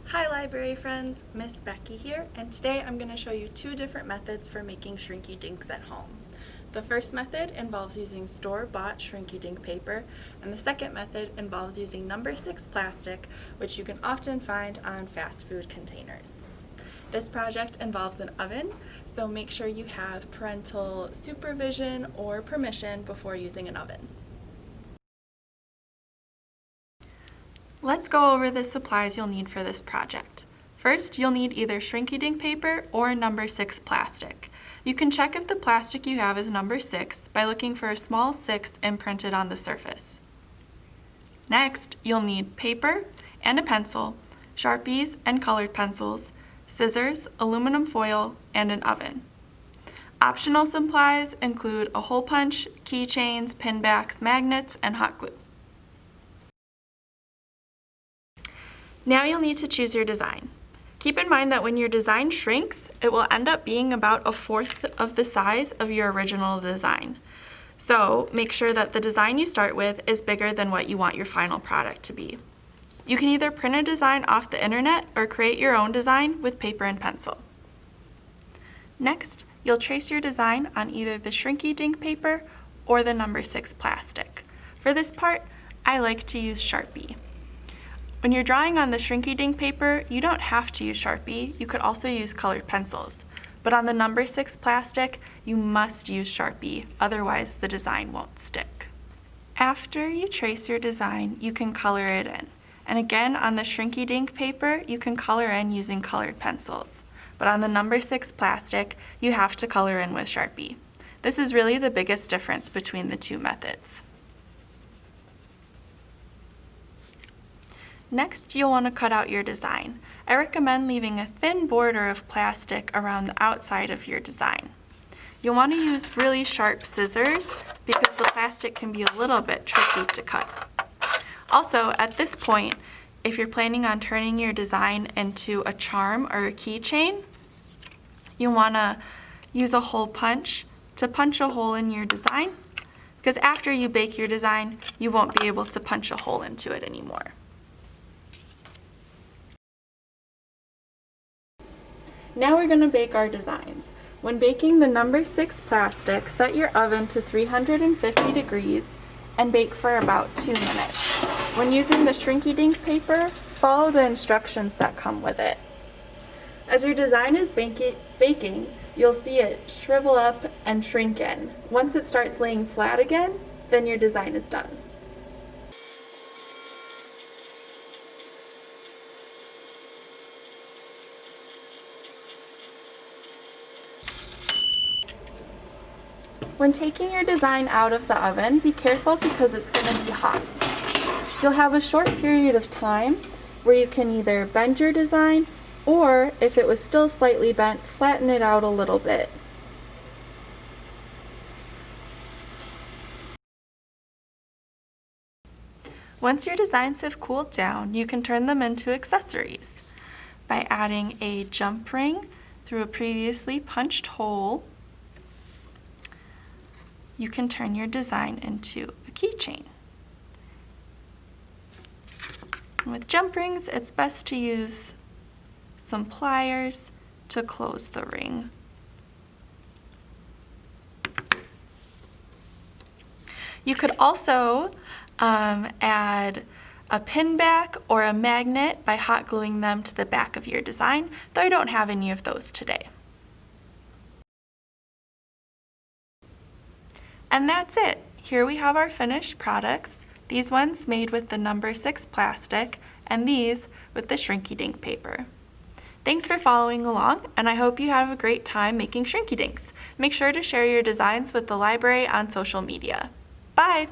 Hi library friends, Miss Becky here, and today I'm going to show you two different methods for making Shrinky Dinks at home. The first method involves using store-bought Shrinky Dink paper, and the second method involves using number 6 plastic, which you can often find on fast food containers. This project involves an oven, so make sure you have parental supervision or permission before using an oven. Let's go over the supplies you'll need for this project. First, you'll need either Shrinky Dink paper or number 6 plastic. You can check if the plastic you have is number 6 by looking for a small 6 imprinted on the surface. Next, you'll need paper and a pencil, Sharpies and colored pencils, scissors, aluminum foil, and an oven. Optional supplies include a hole punch, keychains, pinbacks, magnets, and hot glue. Now you'll need to choose your design. Keep in mind that when your design shrinks, it will end up being about 1/4 of the size of your original design. So make sure that the design you start with is bigger than what you want your final product to be. You can either print a design off the internet or create your own design with paper and pencil. Next, you'll trace your design on either the Shrinky Dink paper or the number 6 plastic. For this part, I like to use Sharpie. When you're drawing on the Shrinky Dink paper, you don't have to use Sharpie. You could also use colored pencils. But on the number 6 plastic, you must use Sharpie, otherwise the design won't stick. After you trace your design, you can color it in. And again, on the Shrinky Dink paper, you can color in using colored pencils. But on the number 6 plastic, you have to color in with Sharpie. This is really the biggest difference between the two methods. Next, you'll want to cut out your design. I recommend leaving a thin border of plastic around the outside of your design. You'll want to use really sharp scissors because the plastic can be a little bit tricky to cut. Also, at this point, if you're planning on turning your design into a charm or a keychain, you want to use a hole punch to punch a hole in your design, because after you bake your design, you won't be able to punch a hole into it anymore. Now we're going to bake our designs. When baking the number 6 plastic, set your oven to 350 degrees and bake for about 2 minutes. When using the Shrinky Dink paper, follow the instructions that come with it. As your design is baking, you'll see it shrivel up and shrink in. Once it starts laying flat again, then your design is done. When taking your design out of the oven, be careful because it's going to be hot. You'll have a short period of time where you can either bend your design or, if it was still slightly bent, flatten it out a little bit. Once your designs have cooled down, you can turn them into accessories by adding a jump ring through a previously punched hole. You can turn your design into a keychain. With jump rings, it's best to use some pliers to close the ring. You could also add a pinback or a magnet by hot gluing them to the back of your design, though I don't have any of those today. And that's it. Here we have our finished products. These ones made with the number 6 plastic and these with the Shrinky Dink paper. Thanks for following along, and I hope you have a great time making Shrinky Dinks. Make sure to share your designs with the library on social media. Bye!